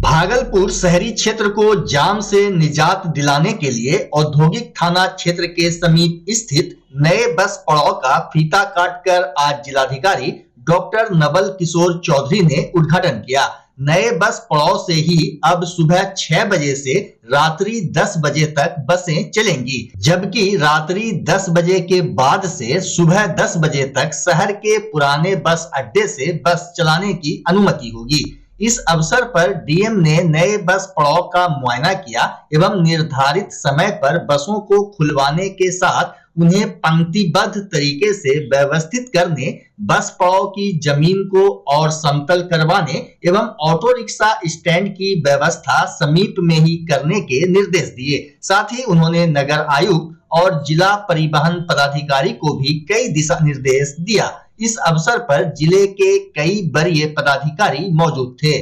भागलपुर शहरी क्षेत्र को जाम से निजात दिलाने के लिए औद्योगिक थाना क्षेत्र के समीप स्थित नए बस पड़ाव का फीता काटकर आज जिलाधिकारी डॉक्टर नवल किशोर चौधरी ने उद्घाटन किया। नए बस पड़ाव से ही अब सुबह 6 बजे से रात्रि 10 बजे तक बसें चलेंगी, जबकि रात्रि 10 बजे के बाद से सुबह 10 बजे तक शहर के पुराने बस अड्डे से बस चलाने की अनुमति होगी। इस अवसर पर डीएम ने नए बस पड़ाव का मुआयना किया एवं निर्धारित समय पर बसों को खुलवाने के साथ उन्हें पंक्तिबद्ध तरीके से व्यवस्थित करने, बस पड़ाव की जमीन को और समतल करवाने एवं ऑटो रिक्शा स्टैंड की व्यवस्था समीप में ही करने के निर्देश दिए। साथ ही उन्होंने नगर आयुक्त और जिला परिवहन पदाधिकारी को भी कई दिशा निर्देश दिया। इस अवसर पर जिले के कई वरीय पदाधिकारी मौजूद थे।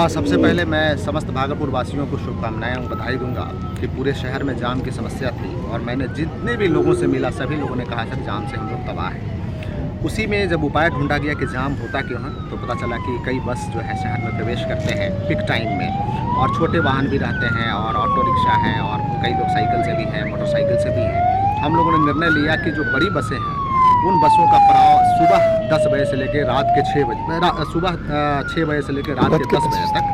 सबसे पहले मैं समस्त भागलपुर वासियों को शुभकामनाएं और बधाई दूंगा कि पूरे शहर में जाम की समस्या थी और मैंने जितने भी लोगों से मिला सभी लोगों ने कहा सर जाम से हम लोग तबाह हैं। उसी में जब उपाय ढूंढा गया कि जाम होता क्यों है तो पता चला कि कई बस जो है शहर में प्रवेश करते हैं पिक टाइम में और छोटे वाहन भी रहते हैं और ऑटो रिक्शा हैं और कई लोग साइकिल से भी हैं, मोटरसाइकिल से भी हैं। हम लोगों ने निर्णय लिया कि जो बड़ी बसें हैं उन बसों का पड़ाव सुबह 10 बजे से लेकर रात के 6 बजे सुबह 6 बजे से लेकर रात के 10 बजे तक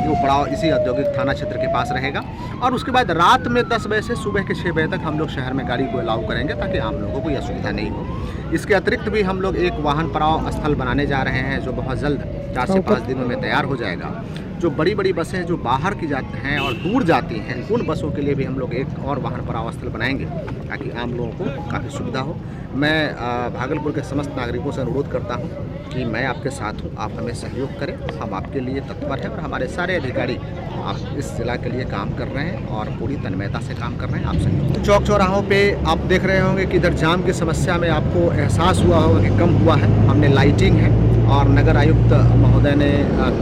वो पड़ाव इसी औद्योगिक थाना क्षेत्र के पास रहेगा और उसके बाद रात में 10 बजे से सुबह के 6 बजे तक हम लोग शहर में गाड़ी को अलाउ करेंगे ताकि आम लोगों को यह असुविधा नहीं हो। इसके अतिरिक्त भी हम लोग एक वाहन पड़ाव स्थल बनाने जा रहे हैं जो बहुत जल्द 4 से 5 दिनों में तैयार हो जाएगा। जो बड़ी बड़ी बसें जो बाहर की जाती हैं और दूर जाती हैं उन बसों के लिए भी हम लोग एक और वाहन पड़ाव स्थल बनाएंगे ताकि आम लोगों को काफ़ी सुविधा हो। मैं भागलपुर के समस्त नागरिकों से अनुरोध करता हूं कि मैं आपके साथ हूं, आप हमें सहयोग करें, हम आपके लिए तत्पर हैं और हमारे सारे अधिकारी आप इस जिला के लिए काम कर रहे हैं और पूरी तन्मयता से काम कर रहे हैं। आप सहयोग चौक चौराहों पे आप देख रहे होंगे कि इधर जाम की समस्या में आपको एहसास हुआ होगा कि कम हुआ है। हमने लाइटिंग है और नगर आयुक्त महोदय ने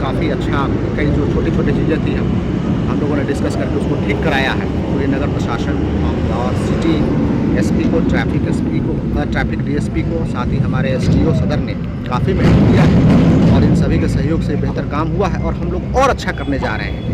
काफ़ी अच्छा कई जो छोटी छोटी चीज़ें थी हम लोगों ने डिस्कस करके उसको ठीक कराया है। पूरे नगर प्रशासन और सिटी एसपी को, ट्रैफिक एसपी को, ट्रैफिक डीएसपी को, साथ ही हमारे एसडीओ सदर ने काफ़ी मेहनत किया है और इन सभी के सहयोग से बेहतर काम हुआ है और हम लोग और अच्छा करने जा रहे हैं।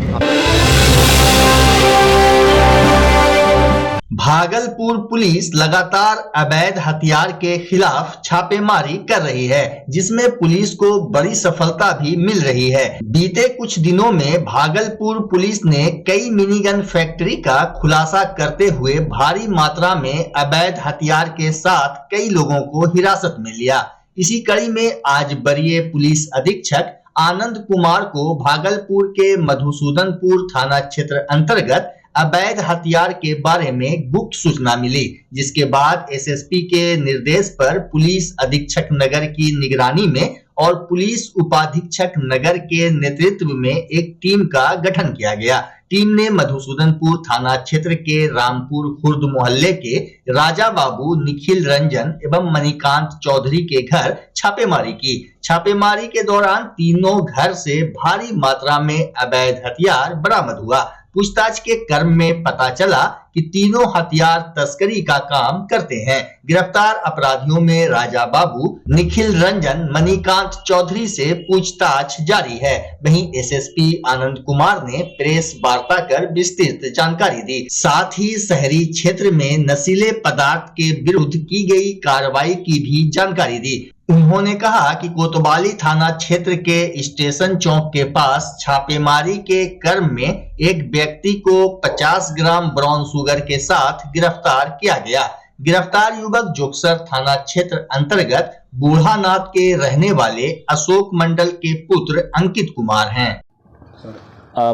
भागलपुर पुलिस लगातार अवैध हथियार के खिलाफ छापेमारी कर रही है, जिसमें पुलिस को बड़ी सफलता भी मिल रही है। बीते कुछ दिनों में भागलपुर पुलिस ने कई मिनीगन फैक्ट्री का खुलासा करते हुए भारी मात्रा में अवैध हथियार के साथ कई लोगों को हिरासत में लिया। इसी कड़ी में आज वरीय पुलिस अधीक्षक आनंद कुमार को भागलपुर के मधुसूदनपुर थाना क्षेत्र अंतर्गत अवैध हथियार के बारे में गुप्त सूचना मिली, जिसके बाद एसएसपी के निर्देश पर पुलिस अधीक्षक नगर की निगरानी में और पुलिस उपाधीक्षक नगर के नेतृत्व में एक टीम का गठन किया गया। टीम ने मधुसूदनपुर थाना क्षेत्र के रामपुर खुर्द मोहल्ले के राजा बाबू, निखिल रंजन एवं मणिकांत चौधरी के घर छापेमारी की। छापेमारी के दौरान तीनों घर से भारी मात्रा में अवैध हथियार बरामद हुआ। पूछताछ के क्रम में पता चला कि तीनों हथियार तस्करी का काम करते हैं। गिरफ्तार अपराधियों में राजा बाबू, निखिल रंजन, मणिकांत चौधरी से पूछताछ जारी है। वहीं एसएसपी आनंद कुमार ने प्रेस वार्ता कर विस्तृत जानकारी दी। साथ ही शहरी क्षेत्र में नशीले पदार्थ के विरुद्ध की गई कार्रवाई की भी जानकारी दी। उन्होंने कहा कि कोतवाली थाना क्षेत्र के स्टेशन चौक के पास छापेमारी के क्रम में एक व्यक्ति को 50 ग्राम ब्राउन शुगर के साथ गिरफ्तार किया गया। गिरफ्तार युवक जोगसर थाना क्षेत्र अंतर्गत बूढ़ानाथ के रहने वाले अशोक मंडल के पुत्र अंकित कुमार हैं।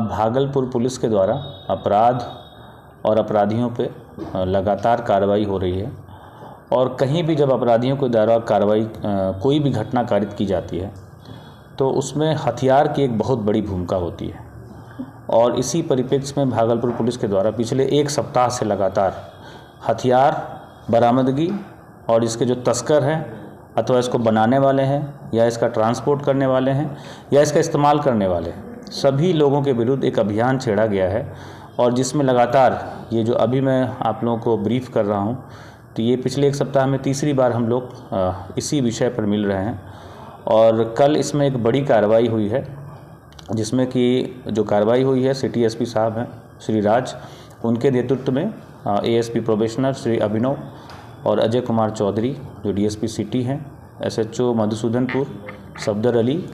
भागलपुर पुलिस के द्वारा अपराध और अपराधियों पे लगातार कार्रवाई हो रही है और कहीं भी जब अपराधियों के द्वारा कार्रवाई कोई भी घटना कारित की जाती है तो उसमें हथियार की एक बहुत बड़ी भूमिका होती है और इसी परिप्रेक्ष्य में भागलपुर पुलिस के द्वारा पिछले 1 सप्ताह से लगातार हथियार बरामदगी और इसके जो तस्कर हैं अथवा इसको बनाने वाले हैं या इसका ट्रांसपोर्ट करने वाले हैं या इसका इस्तेमाल करने वाले हैं, सभी लोगों के विरुद्ध एक अभियान छेड़ा गया है और जिसमें लगातार ये जो अभी मैं आप लोगों को ब्रीफ कर रहा हूँ तो ये पिछले 1 सप्ताह में तीसरी बार हम लोग इसी विषय पर मिल रहे हैं और कल इसमें एक बड़ी कार्रवाई हुई है। जिसमें कि जो कार्रवाई हुई है सिटी एसपी साहब हैं श्री राज, उनके नेतृत्व में एएसपी प्रोबेशनर श्री अभिनव और अजय कुमार चौधरी जो डीएसपी सिटी हैं, एसएचओ मधुसूदनपुर सफदर अली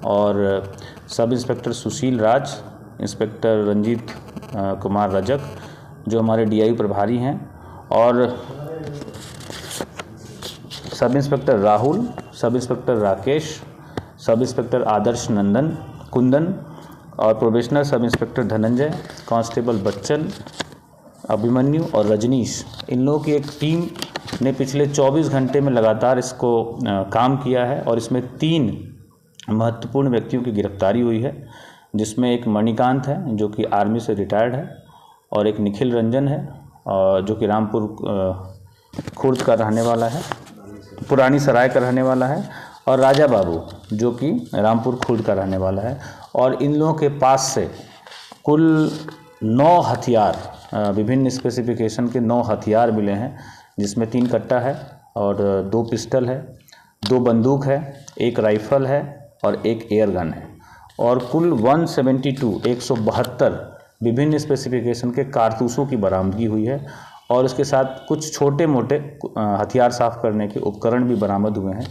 और सब इंस्पेक्टर सुशील राज, इंस्पेक्टर रंजीत कुमार रजक जो हमारे डीआई प्रभारी हैं, और sub inspector Rahul, sub inspector Rakesh, sub inspector आदर्श कुंदन और probationer sub inspector Dhananjay, constable Bachchan, Abhimanyu और रजनीश। इन लोगों की एक टीम ने पिछले 24 घंटे में लगातार इसको काम किया है और इसमें 3 महत्वपूर्ण व्यक्तियों की गिरफ्तारी हुई है, जिसमें एक मणिकांत है जो कि आर्मी से रिटायर्ड है, और एक निखिल रंजन है जो कि रामपुर खुर्द का रहने वाला है, पुरानी सराय का रहने वाला है, और राजा बाबू जो कि रामपुर खुर्द का रहने वाला है। और इन लोगों के पास से कुल 9 हथियार, विभिन्न स्पेसिफिकेशन के 9 हथियार मिले हैं, जिसमें 3 कट्टा है और 2 पिस्टल है, 2 बंदूक है, 1 राइफ़ल है और 1 एयर गन है, और कुल 172 विभिन्न स्पेसिफिकेशन के कारतूसों की बरामदगी हुई है। और इसके साथ कुछ छोटे मोटे हथियार साफ करने के उपकरण भी बरामद हुए हैं।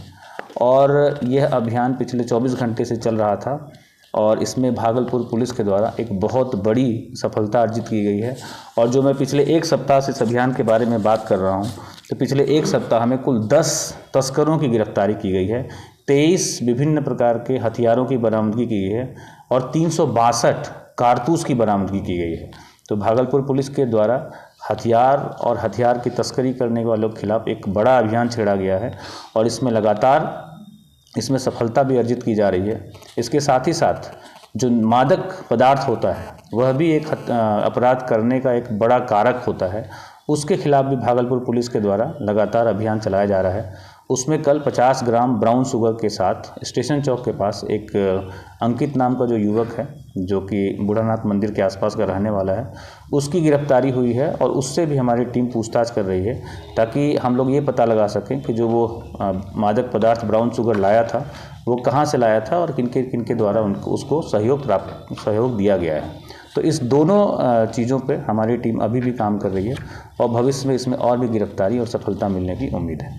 और यह अभियान पिछले 24 घंटे से चल रहा था और इसमें भागलपुर पुलिस के द्वारा एक बहुत बड़ी सफलता अर्जित की गई है। और जो मैं पिछले 1 सप्ताह से इस अभियान के बारे में बात कर रहा हूं, तो पिछले 1 सप्ताह में कुल 10 तस्करों की गिरफ्तारी की गई है, 23 विभिन्न प्रकार के हथियारों की बरामदगी की गई है और 362 कारतूस की बरामदगी की गई है। तो भागलपुर पुलिस के द्वारा हथियार और हथियार की तस्करी करने वालों के खिलाफ एक बड़ा अभियान छेड़ा गया है और इसमें लगातार इसमें सफलता भी अर्जित की जा रही है। इसके साथ ही साथ जो मादक पदार्थ होता है वह भी एक अपराध करने का एक बड़ा कारक होता है, उसके खिलाफ भी भागलपुर पुलिस के द्वारा लगातार अभियान चलाया जा रहा है। उसमें कल 50 ग्राम ब्राउन शुगर के साथ स्टेशन चौक के पास एक अंकित नाम का जो युवक है, जो कि बूढ़ानाथ मंदिर के आसपास का रहने वाला है, उसकी गिरफ्तारी हुई है और उससे भी हमारी टीम पूछताछ कर रही है, ताकि हम लोग ये पता लगा सकें कि जो वो मादक पदार्थ ब्राउन शुगर लाया था वो कहाँ से लाया था और किनके द्वारा उसको सहयोग दिया गया है। तो इस दोनों चीज़ों पे हमारी टीम अभी भी काम कर रही है और भविष्य में इसमें और भी गिरफ्तारी और सफलता मिलने की उम्मीद है।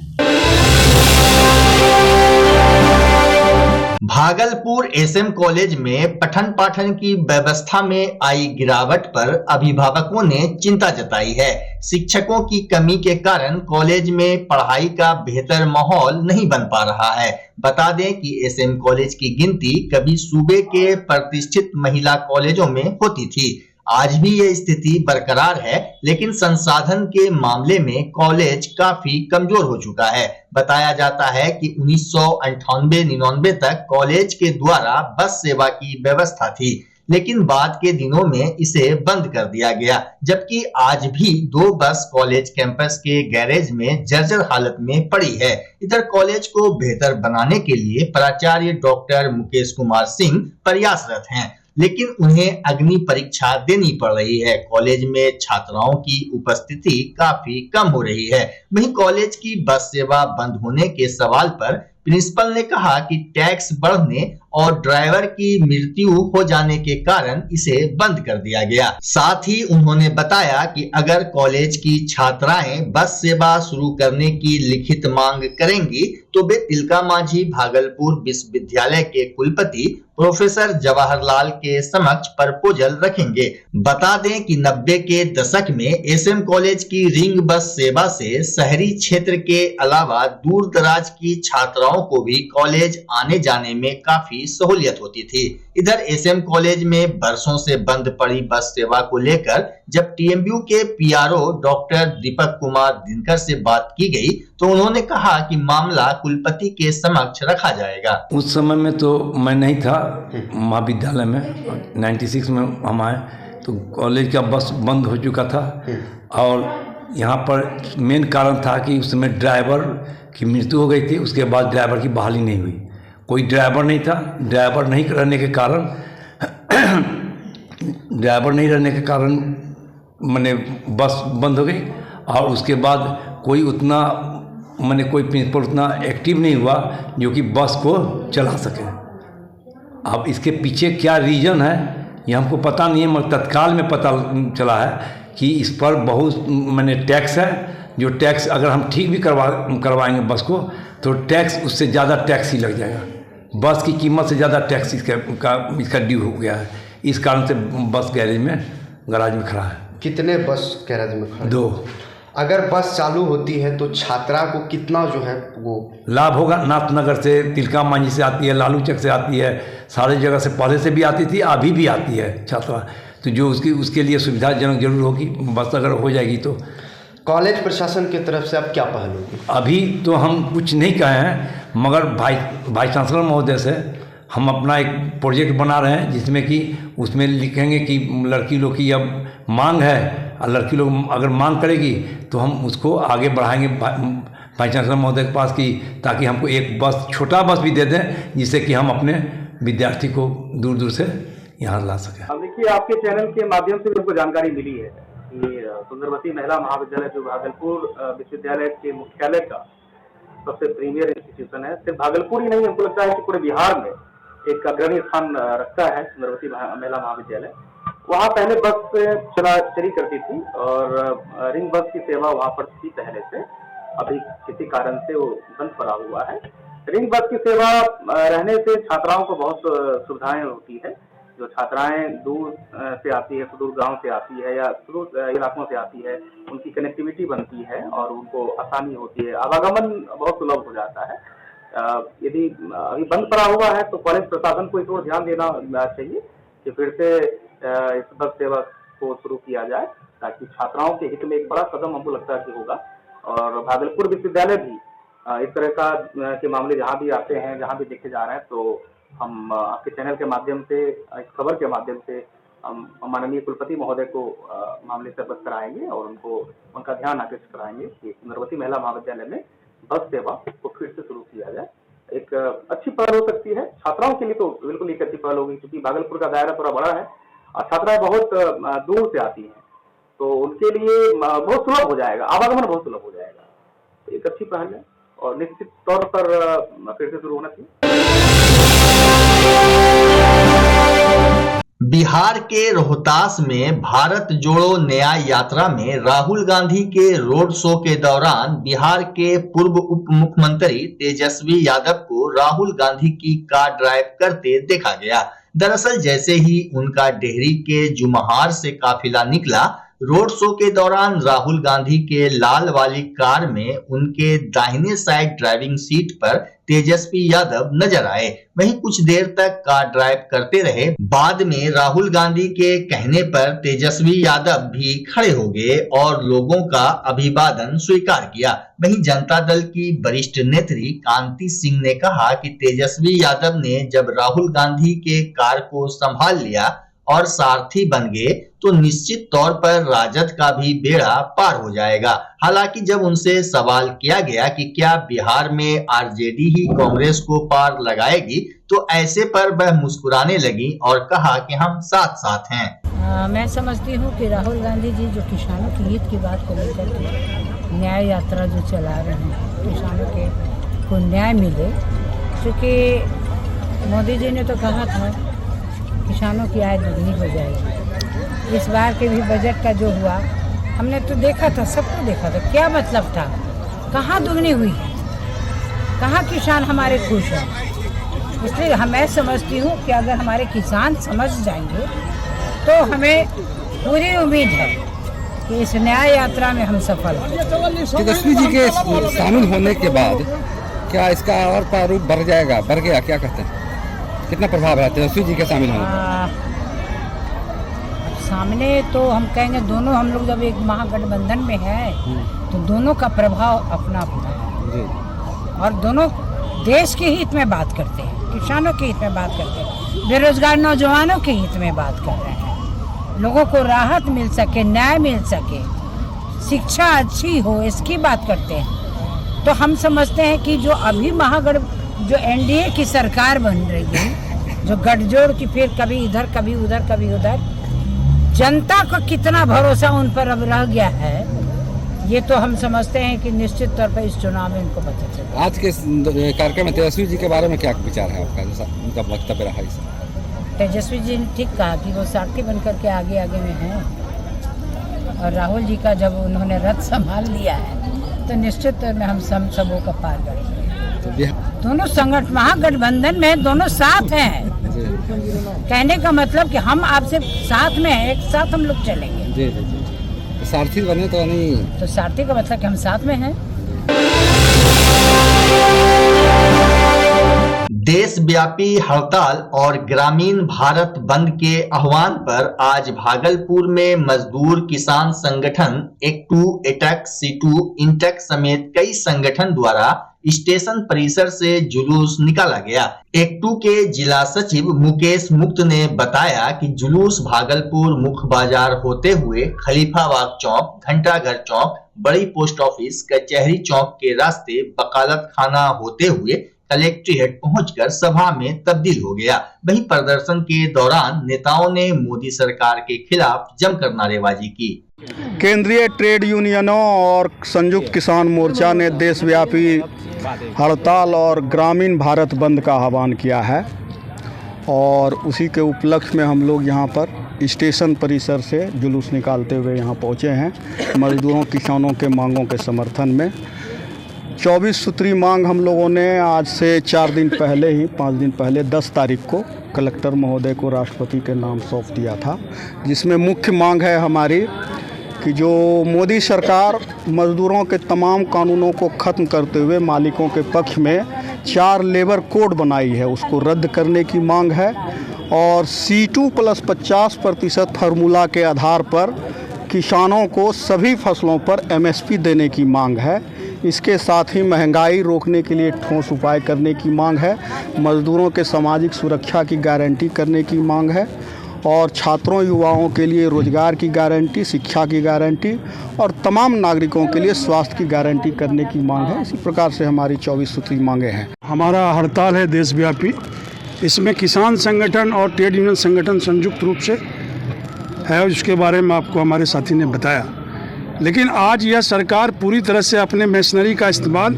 भागलपुर एसएम कॉलेज में पठन पाठन की व्यवस्था में आई गिरावट पर अभिभावकों ने चिंता जताई है। शिक्षकों की कमी के कारण कॉलेज में पढ़ाई का बेहतर माहौल नहीं बन पा रहा है। बता दें कि एसएम कॉलेज की गिनती कभी सूबे के प्रतिष्ठित महिला कॉलेजों में होती थी। आज भी ये स्थिति बरकरार है, लेकिन संसाधन के मामले में कॉलेज काफी कमजोर हो चुका है। बताया जाता है कि 1998-99 तक कॉलेज के द्वारा बस सेवा की व्यवस्था थी, लेकिन बाद के दिनों में इसे बंद कर दिया गया, जबकि आज भी 2 बस कॉलेज कैंपस के गैरेज में जर्जर हालत में पड़ी है। इधर कॉलेज को बेहतर बनाने के लिए प्राचार्य डॉक्टर मुकेश कुमार सिंह प्रयासरत हैं, लेकिन उन्हें अग्नि परीक्षा देनी पड़ रही है। कॉलेज में छात्राओं की उपस्थिति काफी कम हो रही है। वहीं कॉलेज की बस सेवा बंद होने के सवाल पर प्रिंसिपल ने कहा कि टैक्स बढ़ने और ड्राइवर की मृत्यु हो जाने के कारण इसे बंद कर दिया गया। साथ ही उन्होंने बताया कि अगर कॉलेज की छात्राएं बस सेवा शुरू करने की लिखित मांग करेंगी तो वे तिलका मांझी भागलपुर विश्वविद्यालय के कुलपति प्रोफेसर जवाहरलाल के समक्ष प्रपोजल रखेंगे। बता दें कि 90 के दशक में एसएम कॉलेज की रिंग बस सेवा से शहरी क्षेत्र के अलावा दूर दराज की छात्राओं को भी कॉलेज आने जाने में काफी सहूलियत होती थी। इधर एसएम कॉलेज में बरसों से बंद पड़ी बस सेवा को लेकर जब टीएमयू के पीआरओ डॉक्टर दीपक कुमार दिनकर से बात की गई तो उन्होंने कहा कि मामला कुलपति के समक्ष रखा जाएगा। उस समय में तो मैं नहीं था महाविद्यालय में, 96 में हम आए तो कॉलेज का बस बंद हो चुका था और यहाँ पर मेन कारण था कि उस समय ड्राइवर की मृत्यु हो गई थी। उसके बाद ड्राइवर की बहाली नहीं हुई, कोई ड्राइवर नहीं था। ड्राइवर नहीं रहने के कारण मैंने बस बंद हो गई और उसके बाद कोई उतना कोई प्रिंसिपल उतना एक्टिव नहीं हुआ जो कि बस को चला सके। अब इसके पीछे क्या रीज़न है ये हमको पता नहीं है, मगर तत्काल में पता चला है कि इस पर बहुत मैंने टैक्स है, जो टैक्स अगर हम ठीक भी करवाएंगे बस को तो टैक्स उससे ज़्यादा टैक्स ही लग जाएगा। बस की कीमत से ज़्यादा टैक्स इसका ड्यू हो गया है। इस कारण से बस गराज में खड़ा है। कितने बस गैराज में खड़े? 2। अगर बस चालू होती है तो छात्रा को कितना जो है वो लाभ होगा? नाथनगर से, तिलका मांझी से आती है, लालू चक से आती है, सारी जगह से पहले से भी आती थी, अभी भी आती है छात्रा। तो जो उसके लिए सुविधाजनक जरूर होगी बस अगर हो जाएगी तो। कॉलेज प्रशासन की तरफ से अब क्या पहल होगी? अभी तो हम कुछ नहीं कहे हैं, मगर वाइस चांसलर महोदय से हम अपना एक प्रोजेक्ट बना रहे हैं जिसमें कि उसमें लिखेंगे कि लड़की लोग की अब मांग है और लड़की लोग अगर मांग करेगी तो हम उसको आगे बढ़ाएंगे वाइस चांसलर महोदय के पास की, ताकि हमको एक बस, छोटा बस भी दे दें जिससे कि हम अपने विद्यार्थी को दूर दूर से यहाँ ला सकें। अब देखिए, आपके चैनल के माध्यम से हमको जानकारी मिली है कि सुंदरवती महिला महाविद्यालय जो भागलपुर विश्वविद्यालय के मुख्यालय का सबसे प्रीमियर इंस्टीट्यूशन है, सिर्फ भागलपुर ही नहीं, हमको लगता है कि पूरे बिहार में एक अग्रणी स्थान रखता है सुंदरवती महिला महाविद्यालय। वहाँ पहले बस चली करती थी और रिंग बस की सेवा वहाँ पर थी पहले से, अभी किसी कारण से वो बंद पड़ा हुआ है। रिंग बस की सेवा रहने से छात्राओं को बहुत सुविधाएं होती है। जो छात्राएं दूर से आती है, सुदूर गांव से आती है या सुदूर इलाकों से आती है, उनकी कनेक्टिविटी बनती है और उनको आसानी होती है, आवागमन बहुत सुलभ हो जाता है। यदि अभी बंद पड़ा हुआ है तो कॉलेज प्रशासन को इस ओर ध्यान देना चाहिए कि फिर से इस बस सेवा को शुरू किया जाए, ताकि छात्राओं के हित में एक बड़ा कदम हमको लगता है कि होगा। और भागलपुर विश्वविद्यालय भी इस तरह का के मामले जहाँ भी आते हैं, जहाँ भी देखे जा रहे हैं, तो हम आपके चैनल के माध्यम से, इस खबर के माध्यम से हम माननीय कुलपति महोदय को मामले से अवगत कराएंगे और उनका ध्यान आकृष्ट कराएंगे कि सुंदरवती महिला महाविद्यालय में बस सेवा को फिर से शुरू किया जाए। एक अच्छी पहल हो सकती है छात्राओं के लिए, तो बिल्कुल एक अच्छी पहल होगी, क्योंकि भागलपुर का दायरा थोड़ा बड़ा है और छात्राएं बहुत दूर से आती हैं, तो उनके लिए बहुत सुलभ हो जाएगा, आवागमन बहुत सुलभ हो जाएगा। तो एक अच्छी पहल है और निश्चित तौर पर फिर से शुरू होना चाहिए। बिहार के रोहतास में भारत जोड़ो न्याय यात्रा में राहुल गांधी के रोड शो के दौरान बिहार के पूर्व उप मुख्यमंत्री तेजस्वी यादव को राहुल गांधी की कार ड्राइव करते देखा गया। दरअसल जैसे ही उनका डेहरी के जुमहार से काफिला निकला, रोड शो के दौरान राहुल गांधी के लाल वाली कार में उनके दाहिने साइड ड्राइविंग सीट पर तेजस्वी यादव नजर आए। वहीं कुछ देर तक कार ड्राइव करते रहे। बाद में राहुल गांधी के कहने पर तेजस्वी यादव भी खड़े हो गए और लोगों का अभिवादन स्वीकार किया। वहीं जनता दल की वरिष्ठ नेत्री कांति सिंह ने कहा कि तेजस्वी यादव ने जब राहुल गांधी के कार को संभाल लिया और सारथी बन गए तो निश्चित तौर पर राजद का भी बेड़ा पार हो जाएगा। हालांकि जब उनसे सवाल किया गया कि क्या बिहार में आरजेडी ही कांग्रेस को पार लगाएगी, तो ऐसे पर वह मुस्कुराने लगी और कहा कि हम साथ साथ हैं। मैं समझती हूँ कि राहुल गांधी जी जो किसानों की हित की बात को लेकर के न्याय यात्रा जो चला रहे हैं, किसानों के को न्याय मिले, क्योंकि मोदी जी ने तो कहा था किसानों की आय दुगनी हो जाएगी। इस बार के भी बजट का जो हुआ हमने तो देखा था, सबको देखा था, क्या मतलब था, कहाँ दुगनी हुई है, कहाँ किसान हमारे खुश हैं। इसलिए मैं समझती हूँ कि अगर हमारे किसान समझ जाएंगे तो हमें पूरी उम्मीद है कि इस न्याय यात्रा में हम सफल होंगे। तेजस्वी जी के शामिल होने के बाद क्या इसका और प्रारूप बढ़ जाएगा, बढ़ गया, क्या कहते हैं, कितना प्रभाव है तेजस्वी जी के शामिल होने? सामने तो हम कहेंगे दोनों, हम लोग जब एक महागठबंधन में है तो दोनों का प्रभाव अपना अपना है और दोनों देश के हित में बात करते हैं, किसानों के हित में बात करते हैं, बेरोजगार नौजवानों के हित में बात कर रहे हैं, लोगों को राहत मिल सके, न्याय मिल सके, शिक्षा अच्छी हो, इसकी बात करते हैं। तो हम समझते हैं कि जो अभी जो एनडीए की सरकार बन रही है, जो गठजोड़ की फिर कभी इधर कभी उधर कभी उधर, जनता को कितना भरोसा उन पर अब रह गया है ये तो हम समझते हैं कि निश्चित तौर पर इस चुनाव में इनको पता चलेगा। आज के इस कार्यक्रम में तेजस्वी जी के बारे में क्या विचार है आपका, जैसा उनका वक्तव्य रहा इस तेजस्वी जी ने ठीक कहा कि वो सारथी बनकर के आगे आगे में हैं, और राहुल जी का जब उन्होंने रथ संभाल लिया है तो निश्चित तौर में हम सबों का पार करेंगे। दोनों संगठन महागठबंधन में दोनों साथ हैं, कहने का मतलब कि हम आपसे साथ में हैं, एक साथ हम लोग चलेंगे। जी जी जी, तो सारथी बने तो नहीं, तो सारथी का मतलब कि हम साथ में हैं। देशव्यापी हड़ताल और ग्रामीण भारत बंद के आह्वान पर आज भागलपुर में मजदूर किसान संगठन एक्टू, एटक, सीटू, इंटक समेत कई संगठन द्वारा स्टेशन परिसर से जुलूस निकाला गया। एक्टू के जिला सचिव मुकेश मुक्त ने बताया कि जुलूस भागलपुर मुख्य बाजार होते हुए खलीफाबाग चौक, घंटाघर चौक, बड़ी पोस्ट ऑफिस, कचहरी चौक के रास्ते वकालत खाना होते हुए कलेक्ट्रेट पहुंचकर सभा में तब्दील हो गया। वहीं प्रदर्शन के दौरान नेताओं ने मोदी सरकार के खिलाफ जमकर नारेबाजी की। केंद्रीय ट्रेड यूनियनों और संयुक्त किसान मोर्चा ने देशव्यापी हड़ताल और ग्रामीण भारत बंद का आह्वान किया है, और उसी के उपलक्ष्य में हम लोग यहाँ पर स्टेशन परिसर से जुलूस निकालते हुए यहाँ पहुँचे हैं मजदूरों किसानों के मांगों के समर्थन में। 24 सूत्री मांग हम लोगों ने आज से 5 दिन पहले 10 तारीख को कलेक्टर महोदय को राष्ट्रपति के नाम सौंप दिया था, जिसमें मुख्य मांग है हमारी कि जो मोदी सरकार मजदूरों के तमाम कानूनों को ख़त्म करते हुए मालिकों के पक्ष में 4 लेबर कोड बनाई है, उसको रद्द करने की मांग है, और C2 प्लस 50% फार्मूला के आधार पर किसानों को सभी फसलों पर MSP देने की मांग है। इसके साथ ही महंगाई रोकने के लिए ठोस उपाय करने की मांग है, मजदूरों के सामाजिक सुरक्षा की गारंटी करने की मांग है, और छात्रों युवाओं के लिए रोजगार की गारंटी, शिक्षा की गारंटी और तमाम नागरिकों के लिए स्वास्थ्य की गारंटी करने की मांग है। इसी प्रकार से हमारी 24 सूत्री मांगे हैं। हमारा हड़ताल है देशव्यापी, इसमें किसान संगठन और ट्रेड यूनियन संगठन संयुक्त रूप से है, उसके बारे में आपको हमारे साथी ने बताया। लेकिन आज यह सरकार पूरी तरह से अपने मशीनरी का इस्तेमाल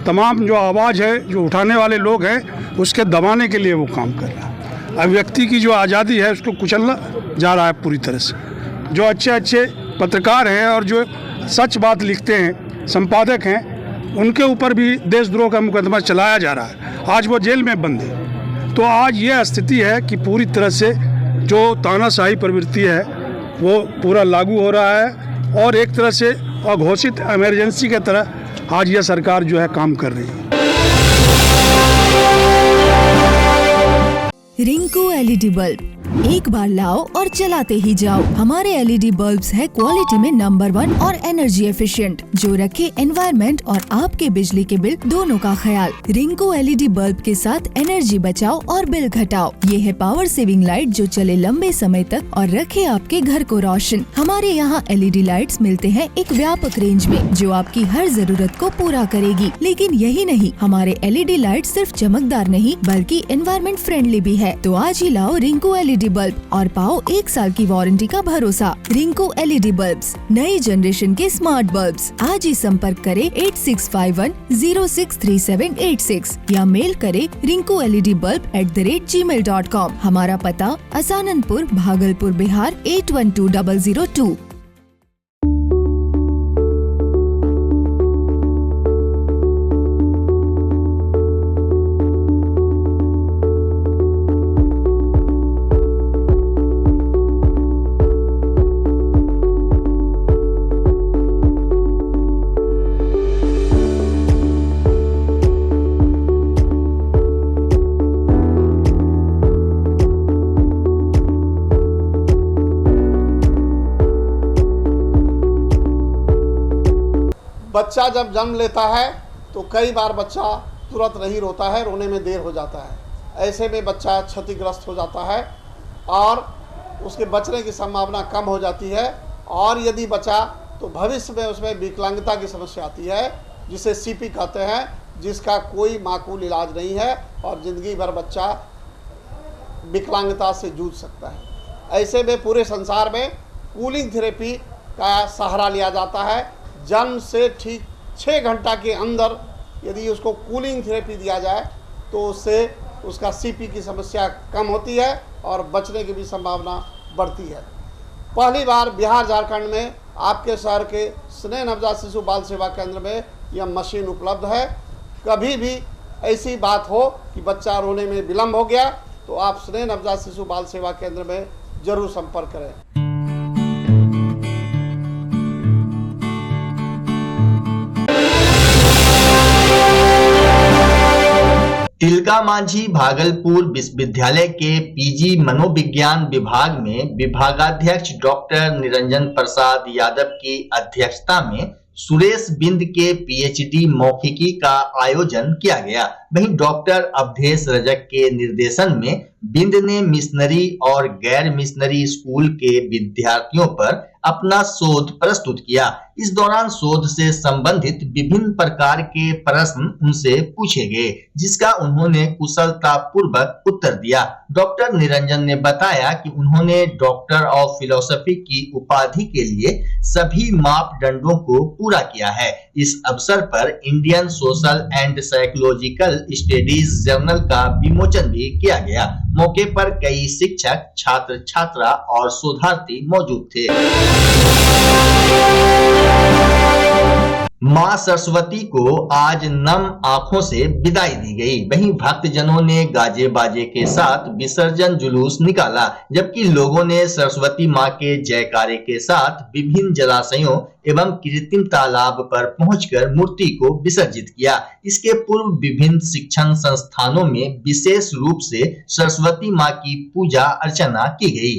तमाम जो आवाज़ है, जो उठाने वाले लोग हैं, उसके दबाने के लिए वो काम कर रहा है। अभिव्यक्ति की जो आज़ादी है उसको कुचलना जा रहा है पूरी तरह से। जो अच्छे अच्छे पत्रकार हैं और जो सच बात लिखते हैं, संपादक हैं, उनके ऊपर भी देशद्रोह का मुकदमा चलाया जा रहा है। आज वो जेल में बंद है। तो आज ये स्थिति है कि पूरी तरह से जो तानाशाही प्रवृत्ति है वो पूरा लागू हो रहा है, और एक तरह से अघोषित इमरजेंसी के तरह आज यह सरकार जो है काम कर रही है। रिंकू LED बल्ब, एक बार लाओ और चलाते ही जाओ। हमारे LED बल्ब्स है क्वालिटी में नंबर 1 और एनर्जी एफिशिएंट, जो रखे एनवायरनमेंट और आपके बिजली के बिल दोनों का ख्याल। रिंकू LED बल्ब के साथ एनर्जी बचाओ और बिल घटाओ। ये है पावर सेविंग लाइट जो चले लंबे समय तक और रखे आपके घर को रोशन। हमारे यहाँ LED लाइट्स मिलते हैं एक व्यापक रेंज में, जो आपकी हर जरूरत को पूरा करेगी। लेकिन यही नहीं, हमारे LED लाइट सिर्फ चमकदार नहीं बल्कि एनवायरनमेंट फ्रेंडली भी है। तो आज ही लाओ रिंकू LED बल्ब और पाओ 1 साल की वारंटी का भरोसा। रिंकू LED बल्ब्स, नई जनरेशन के स्मार्ट बल्ब्स। आज ही संपर्क करें 8651063786 या मेल करें rinkuledbulb@gmail.com। हमारा पता असाननपुर, भागलपुर, बिहार 812002। बच्चा जब जन्म लेता है तो कई बार बच्चा तुरंत नहीं रोता है, रोने में देर हो जाता है। ऐसे में बच्चा क्षतिग्रस्त हो जाता है और उसके बचने की संभावना कम हो जाती है, और यदि बचा तो भविष्य में उसमें विकलांगता की समस्या आती है, जिसे CP कहते हैं, जिसका कोई माकूल इलाज नहीं है और ज़िंदगी भर बच्चा विकलांगता से जूझ सकता है। ऐसे में पूरे संसार में कूलिंग थेरेपी का सहारा लिया जाता है, जन्म से ठीक 6 घंटा के अंदर यदि उसको कूलिंग थेरेपी दिया जाए तो उससे उसका सीपी की समस्या कम होती है और बचने की भी संभावना बढ़ती है। पहली बार बिहार झारखंड में आपके शहर के स्नेह नवजात शिशु बाल सेवा केंद्र में यह मशीन उपलब्ध है। कभी भी ऐसी बात हो कि बच्चा रोने में विलम्ब हो गया तो आप स्नेह नवजात शिशु बाल सेवा केंद्र में जरूर संपर्क करें। तिलका मांझी भागलपुर विश्वविद्यालय के पीजी मनोविज्ञान विभाग में विभागाध्यक्ष डॉक्टर निरंजन प्रसाद यादव की अध्यक्षता में सुरेश बिंद के पीएचडी मौखिकी का आयोजन किया गया। वहीं डॉक्टर अवधेश रजक के निर्देशन में बिंद ने मिशनरी और गैर मिशनरी स्कूल के विद्यार्थियों पर अपना शोध प्रस्तुत किया। इस दौरान शोध से संबंधित विभिन्न प्रकार के प्रश्न उनसे पूछे गए, जिसका उन्होंने कुशलता पूर्वक उत्तर दिया। डॉक्टर निरंजन ने बताया कि उन्होंने डॉक्टर ऑफ फिलोसफी की उपाधि के लिए सभी मापदंडों को पूरा किया है। इस अवसर पर Indian social and psychological studies journal का विमोचन भी किया गया। मौके पर कई शिक्षक, छात्र छात्रा और शोधार्थी मौजूद थे। मां सरस्वती को आज नम आंखों से विदाई दी गई। वहीं भक्तजनों ने गाजे बाजे के साथ विसर्जन जुलूस निकाला, जबकि लोगों ने सरस्वती मां के जयकारे के साथ विभिन्न जलाशयों एवं कृत्रिम तालाब पर पहुंचकर मूर्ति को विसर्जित किया। इसके पूर्व विभिन्न शिक्षण संस्थानों में विशेष रूप से सरस्वती मां की पूजा अर्चना की गई।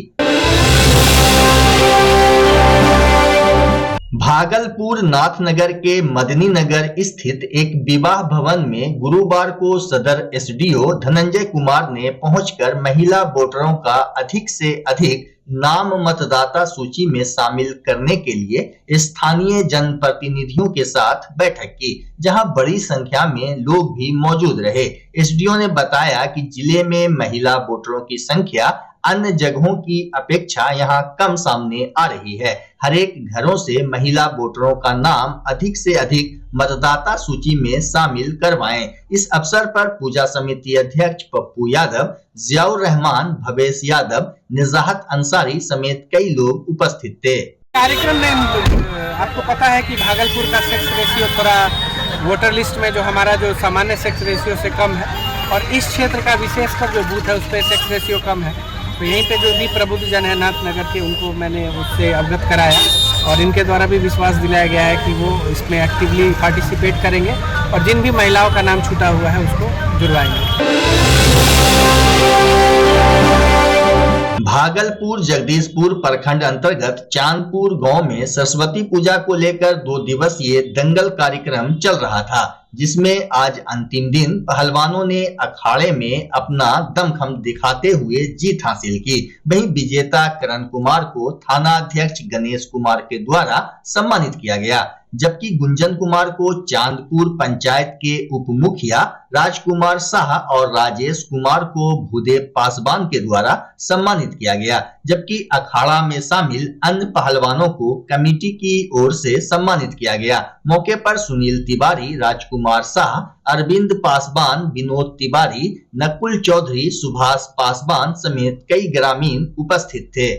भागलपुर नाथनगर के मदनी नगर स्थित एक विवाह भवन में गुरुवार को सदर एसडीओ धनंजय कुमार ने पहुंचकर महिला वोटरों का अधिक से अधिक नाम मतदाता सूची में शामिल करने के लिए स्थानीय जनप्रतिनिधियों के साथ बैठक की, जहां बड़ी संख्या में लोग भी मौजूद रहे। एसडीओ ने बताया कि जिले में महिला वोटरों की संख्या अन्य जगहों की अपेक्षा यहां कम सामने आ रही है। हरेक घरों से महिला वोटरों का नाम अधिक से अधिक मतदाता सूची में शामिल करवाएं। इस अवसर पर पूजा समिति अध्यक्ष पप्पू यादव, जियाउर रहमान, भवेश यादव, निजाहत अंसारी समेत कई लोग उपस्थित थे। कार्यक्रम में आपको पता है कि भागलपुर का सेक्स रेशियो थोड़ा वोटर लिस्ट में जो हमारा जो सामान्य सेक्स रेशियो से कम है और इस क्षेत्र का विशेषकर जो बूथ है उस पर सेक्स रेशियो कम है। तो यहीं पे जो भी प्रबुद्ध जन है नाथनगर के, उनको मैंने उससे अवगत कराया और इनके द्वारा भी विश्वास दिलाया गया है कि वो इसमें एक्टिवली पार्टिसिपेट करेंगे और जिन भी महिलाओं का नाम छूटा हुआ है उसको जुड़वाएंगे। भागलपुर जगदीशपुर प्रखंड अंतर्गत चांदपुर गांव में सरस्वती पूजा को लेकर 2 दिवसीय दंगल कार्यक्रम चल रहा था, जिसमें आज अंतिम दिन पहलवानों ने अखाड़े में अपना दमखम दिखाते हुए जीत हासिल की। वहीं विजेता करण कुमार को थाना अध्यक्ष गणेश कुमार के द्वारा सम्मानित किया गया, जबकि गुंजन कुमार को चांदपुर पंचायत के उप मुखिया राजकुमार शाह और राजेश कुमार को भूदेव पासवान के द्वारा सम्मानित किया गया, जबकि अखाड़ा में शामिल अन्य पहलवानों को कमेटी की ओर से सम्मानित किया गया। मौके पर सुनील तिवारी, राजकुमार शाह, अरविंद पासवान, विनोद तिवारी, नकुल चौधरी, सुभाष पासवान समेत कई ग्रामीण उपस्थित थे।